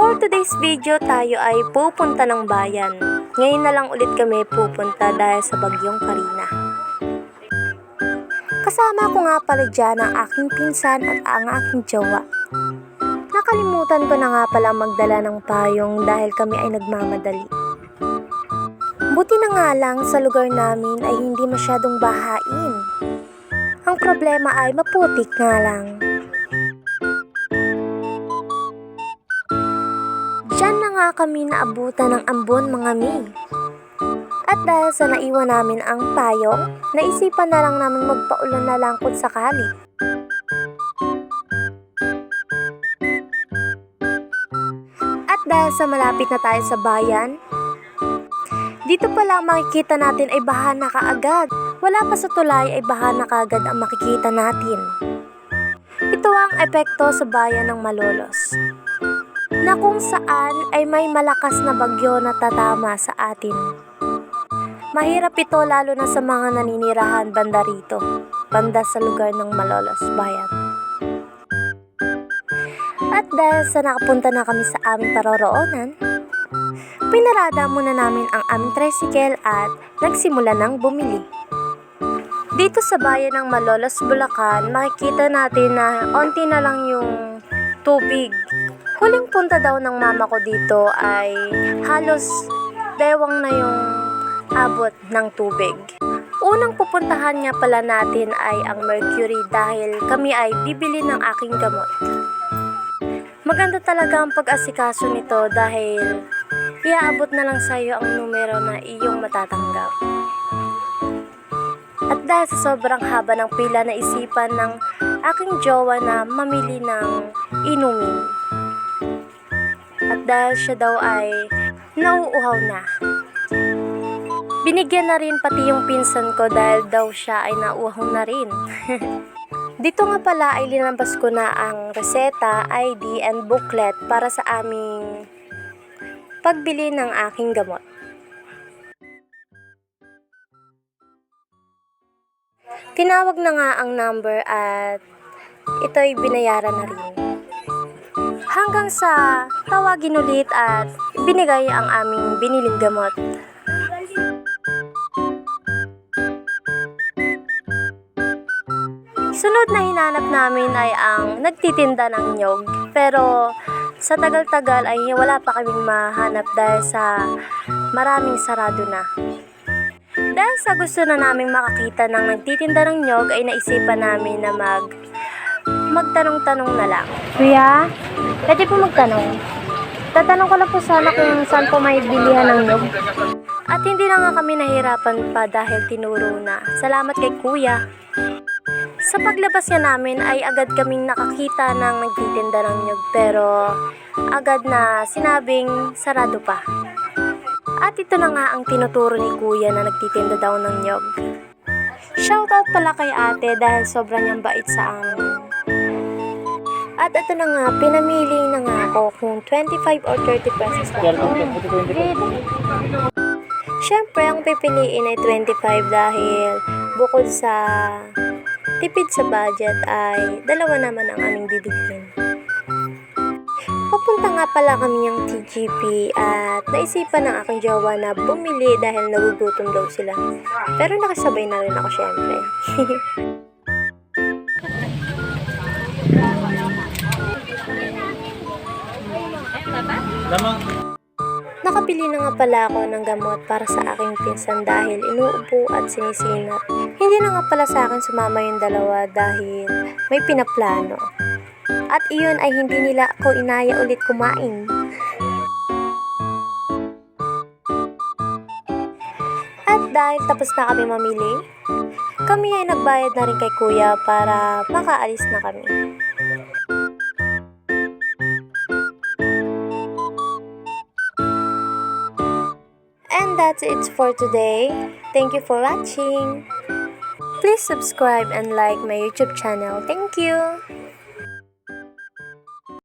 For today's video, tayo ay pupunta ng bayan. Ngayon na lang ulit kami pupunta dahil sa bagyong Karina. Kasama ko nga pala dyan ang aking pinsan at ang aking jowa. Nakalimutan ko na nga pala magdala ng payong dahil kami ay nagmamadali. Buti na nga lang sa lugar namin ay hindi masyadong bahain. Ang problema ay maputik nga lang. Diyan na nga kami naabutan ng ambon mga mi. At dahil sa naiwan namin ang payong, naisipan na lang namin magpaulan na lang kung sakali. At dahil sa malapit na tayo sa bayan, dito pa lang makikita natin ay baha na kaagad. Wala pa sa tulay ay baha na kaagad ang makikita natin. Ito ang epekto sa bayan ng Malolos, na kung saan ay may malakas na bagyo na tatama sa atin. Mahirap ito lalo na sa mga naninirahan banda rito, banda sa lugar ng Malolos bayan. At dahil sa nakapunta na kami sa aming paroroonan, pinarada muna namin ang aming tricycle at nagsimula ng bumili. Dito sa bayan ng Malolos, Bulacan, makikita natin na onti na lang yung tubig. Huling punta daw ng mama ko dito ay halos bewang na yung abot ng tubig. Unang pupuntahan nga pala natin ay ang Mercury dahil kami ay bibili ng aking gamot. Maganda talaga ang pag-asikaso nito dahil iaabot na lang sa iyo ang numero na iyong matatanggap. At dahil sa sobrang haba ng pila, na isipan ng aking jowa na mamili ng inumin. At dahil siya daw ay nauuhaw na, binigyan na rin pati yung pinsan ko dahil daw siya ay nauuhaw na rin. Dito nga pala ay linabas ko na ang reseta, ID, and booklet para sa aming pagbili ng aking gamot. Tinawag na nga ang number at ito'y binayaran na rin. Hanggang sa tawagin ulit at binigay ang aming biniling gamot. Sunod na hinanap namin ay ang nagtitinda ng nyog. Pero sa tagal-tagal ay wala pa kaming mahanap dahil sa maraming sarado na. Dahil sa gusto na naming makakita ng nagtitinda ng nyog ay naisipan namin na magtanong-tanong na lang. Kuya, pwede po magtanong. Tatanong ko lang po sana kung saan po may bilihan ng nyog. At hindi na nga kami nahirapan pa dahil tinuro na. Salamat kay kuya. Sa paglabas niya namin ay agad kaming nakakita ng nagtitinda ng nyog pero agad na sinabing sarado pa. At ito na nga ang tinuturo ni kuya na nagtitinda daw ng nyog. Shoutout pala kay ate dahil sobrang niyang bait sa amin. At ito na nga, pinamili na nga ako kung 25 or 30 pesos lang. Siyempre, ang pipiliin ay 25 dahil bukod sa tipid sa budget ay dalawa naman ang aming bibilhin. Papunta nga pala kami ng TGP at naisipan ng aking jowa na bumili dahil nagugutom daw sila. Pero nakasabay na rin ako syempre. Nakabili na nga pala ako ng gamot para sa aking pinsan dahil inuubo at sinisinat. Hindi na nga pala sa akin sumama yung dalawa dahil may pinaplano. At iyon ay hindi nila ako inaya ulit kumain. At dahil tapos na kami mamili, kami ay nagbayad na rin kay kuya para makaalis na kami. And that's it for today. Thank you for watching. Please subscribe and like my YouTube channel. Thank you.